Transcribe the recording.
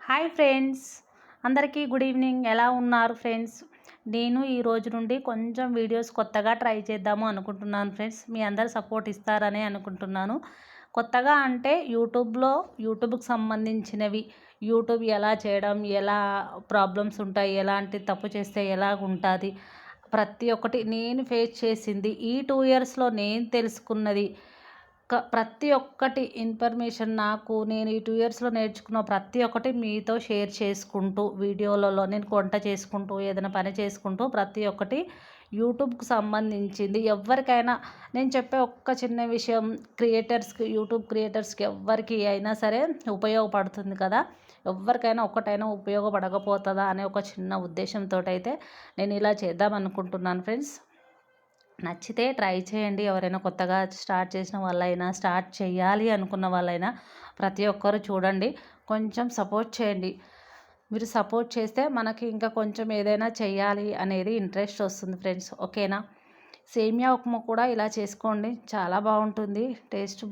Hi friends, అందరికీ good evening. ఎలా ఉన్నారు ఫ్రెండ్స్? నేను ఈ రోజు నుండి కొంచెం వీడియోస్ కొత్తగా ట్రై చేద్దాము అనుకుంటున్నాను ఫ్రెండ్స్. మీ అందరు సపోర్ట్ ఇస్తారని అనుకుంటున్నాను. కొత్తగా అంటే యూట్యూబ్కి సంబంధించినవి, యూట్యూబ్ ఎలా చేయడం, ఎలా ప్రాబ్లమ్స్ ఉంటాయి, ఎలాంటి తప్పు చేస్తే ఎలా ఉంటుంది, ప్రతి ఒక్కటి నేను ఫేస్ చేసింది, ఈ 2 ఇయర్స్లో నేను తెలుసుకున్నది, ప్రతి ఒక్కటి ఇన్ఫర్మేషన్ నేను ఈ 2 ఇయర్స్లో నేర్చుకున్న ప్రతి ఒక్కటి మీతో షేర్ చేసుకుంటూ, వీడియోలలో నేను వంట చేసుకుంటూ, ఏదైనా పని చేసుకుంటూ, ప్రతి ఒక్కటి యూట్యూబ్కి సంబంధించింది. ఎవరికైనా నేను చెప్పే ఒక్క చిన్న విషయం యూట్యూబ్ క్రియేటర్స్కి ఎవరికి అయినా సరే ఉపయోగపడుతుంది కదా. ఎవరికైనా ఒక్కటైనా ఉపయోగపడకపోతుందా అనే ఒక చిన్న ఉద్దేశంతో అయితే నేను ఇలా చేద్దాం అనుకుంటున్నాను ఫ్రెండ్స్. నచ్చితే ట్రై చేయండి. ఎవరైనా కొత్తగా స్టార్ట్ చేసిన వాళ్ళైనా, స్టార్ట్ చేయాలి అనుకున్న వాళ్ళైనా ప్రతి ఒక్కరు చూడండి. కొంచెం సపోర్ట్ చేయండి. మీరు సపోర్ట్ చేస్తే మనకి ఇంకా కొంచెం ఏదైనా చేయాలి అనేది ఇంట్రెస్ట్ వస్తుంది ఫ్రెండ్స్. ఓకేనా? సేమియా ఉప్మా కూడా ఇలా చేసుకోండి, చాలా బాగుంటుంది టేస్ట్.